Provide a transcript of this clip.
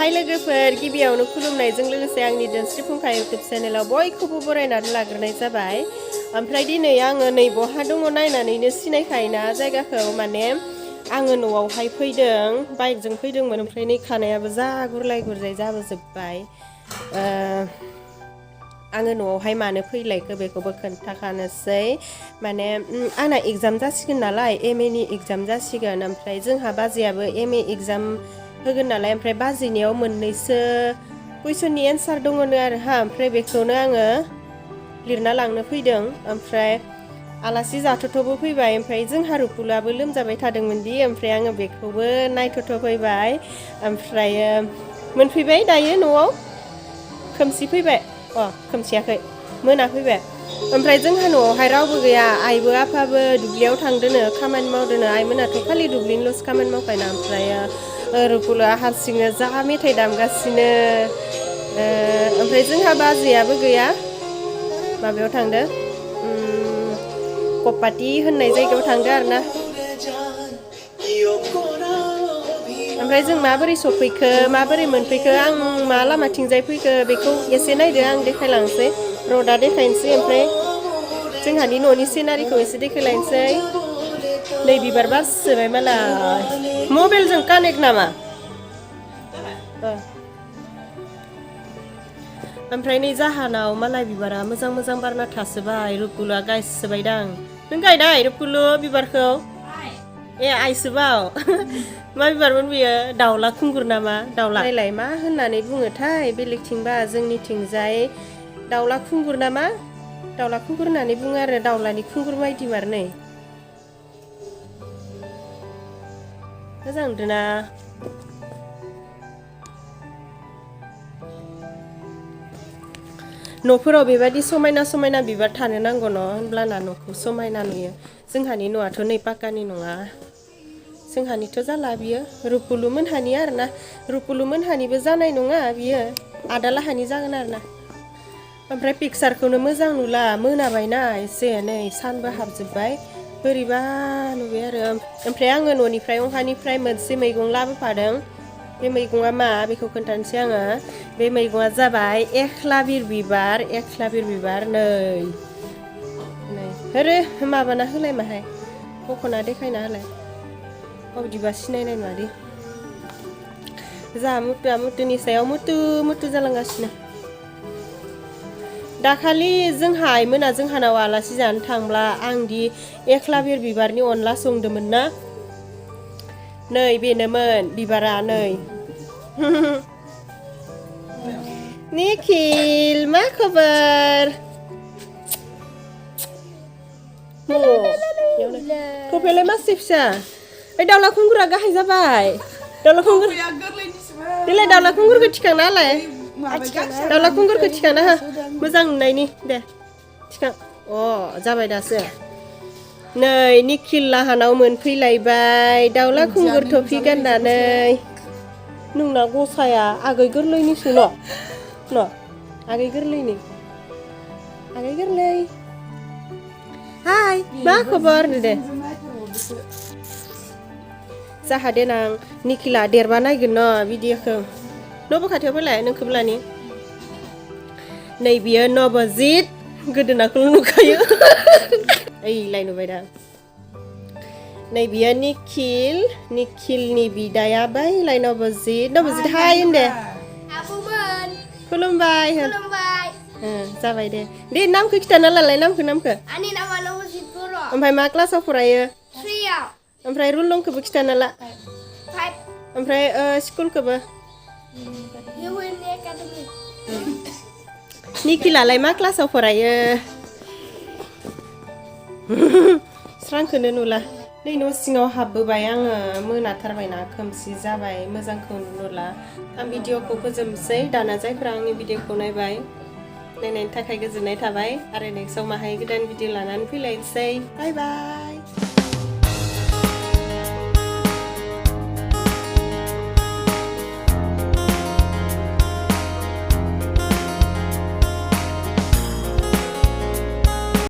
हाय लोगोफोर गिबियावनो खुलुमनायजों लोगोसे आंनि धोनस्रि फुंखा इउटुब चेनेलाव बयखौबो बरायनानै लाग्रोनाय जाबाय। ओमफ्राय दिनै आङो नै बहा दङ नायनानैनो सिनायखायोना जायगाखौ माने आङो न'आवहाय फैदों बाइकजों फैदोंमोन ओमफ्राय नै खानायाबो जा गुरलाय गुरजाय जाबोजोब्बाय। आङो न'आवहाय मानो फैलायखो बेखौबो खोन्थाखानोसै माने आंना एग्जाम जासिगोन नालाय एमए नि एग्जाम जासिगोन ओमफ्राय जोंहा बाजैयाबो एमए एग्जाम होगोन नालाय ओमफ्राय बाजैनियाव मोननैसो कुइसननि एन्सार दङनो आरो ओमफ्राय बेखौनो आङो लिरना लांनो फैदों ओमफ्राय आलासि जाथ'थ'बो फैबाय ओमफ्राय जोंहा रुपुलाबो लोमजाबाय थादोंमोनदि ओमफ्राय आङो बेखौबो नायथ'थ' फैबाय ओमफ्रायो मोनफैबाय दायो न'आव खोमसि फैबाय खोमसियाखै मोना फैबाय ओमफ्राय जोंहा न'आवहाय रावबो गैया आइबो आफाबो दुब्लियाव थांदोनो खामानि मावदोनो आइमोनाथ' खालि दुब्लिनिल'सो खामानि मावखायोना ओमफ्राय रुपुला हारसिंनो जा मेथाइ दामगासिनो ओमफ्राय जोंहा बाजैयाबो गैया माबायाव थांदो कपाटि होननाय जायगायाव थांदो आरोना ओमफ्राय जों माबोरै सफैखो माबोरै मोनफैखो आं मा लामाथिंजाय फैखो बेखौ एसे नायदो आं देखायलांसै रडा देखायनोसै ओमफ्राय जोंहानि न'नि सिनारिखौ एसे देखायलायनोसै नै बिबार बारसोबाय मालाय मबाइलजों कानेक्ट नामा ओमफ्राय नै जाहानाव मालाय बिबारा मोजां मोजां बारना थासोबाय रुपुलुआ गायसोबायदां नों गायनाय रुपुलु बिबारखौ ए आइसोबाव मा बिबारमोन बियो दाउला खुंगुर नामा दाउला नायलाय मा होननानै बुङोथाय बेलेगथिंबा जोंनिथिंजाय दाउला खुंगुर नामा दाउला खुंगुर होननानै बुङो आरो दाउलानि खुंगुर बायदि मार नै मोजां नुदोंना न'फोराव बेबायदि समायना समायना बिबार थानो नांगौ न' होनब्लाना न'खौ समायना नुयो जोंहानि न'आथ' नै पाक्कानि नङा जोंहानिथ' जाला बियो रुपुलु मोनहानि आरोना रुपुलु मोनहानिबो जानाय नङा बियो आदालाहानि जागोन आरोना ओमफ्राय पिकचारखौनो मोजां नुला मोनाबायना एसे नै सानबो हाबजोब्बाय बोरैबा नुबाय आरो ओमफ्राय आङो न'निफ्राय अंहानिफ्राय मोनसे मैगं लाबोफादों बे मैगङा मा बेखौ खोन्थानोसै आङो बे मैगङा जाबाय एख्लाबिर बिबार नै होरे माबाना होलाय माहाय बख'ना देखायना होलाय बिदिबा सिनायनाय नङादि जा मुथुआ मुथुनि सायाव मुथु जालांगासिनो दाखालि जोंहा आइमोना जोंहानाव आलासि जानो थांब्ला आंदि एख्लाबिर बिबारनि अनला संदोंमोन ना नै बेनोमोन बिबारा नै निखिल मा खबर थफेलाय मासे फिसा ओइ दाउला खुंगुरा गाहाय जाबाय दाउला खुंगुर देलाय दाउला खुंगुरखौ थिखांना होलाय दाउला खुंगुरखौ थिखांना हो मोजां नुनायनि दे थिखां जाबाय दासो नै निखिल लाहानाव मोनफैलायबाय दाउला खुंगुर टफि गाननानै नोंना गसाया आगै गोरलैनिसो न' आगै गोरलैनि आगै गोरलै हाय मा खबर दे जाहा देनां निखिला देरबा नायगोन न' भिडिअखौ न'बो खाथियाव फैलाय नोंखौबो लानि नै बियो नबजित गोदोनाखौल' नुखायो ओइलाय नुबाय दा नै बियो निखिलनि बिदाया बैलाय नबजित हाय होनदे खुलुमबाय जाबाय दे नामखौ खिथाना लालाय नामखौ आंनि नामा नबजित बर' ओमफ्राय मा क्लासाव फरायो 3आव ओमफ्राय रुल नंखौबो खिथाना ला 5 ओमफ्राय स्कुलखौबो निखिलालाय मा क्लासाव फरायो स्रांखौनो नुला नै न' सिङाव हाबबोबाय आङो मोनाथारबायना खोमसि जाबाय मोजांखौ नुला आं भिडिअखौ फोजोबनोसै दाना जायफ्रा आंनि भिडिअखौ नायबाय नायनायनि थाखाय गोजोननाय थाबाय आरो नेक्स्टआव माहाय गोदान भिडिअ लानानै फैलायनोसै बाय बाय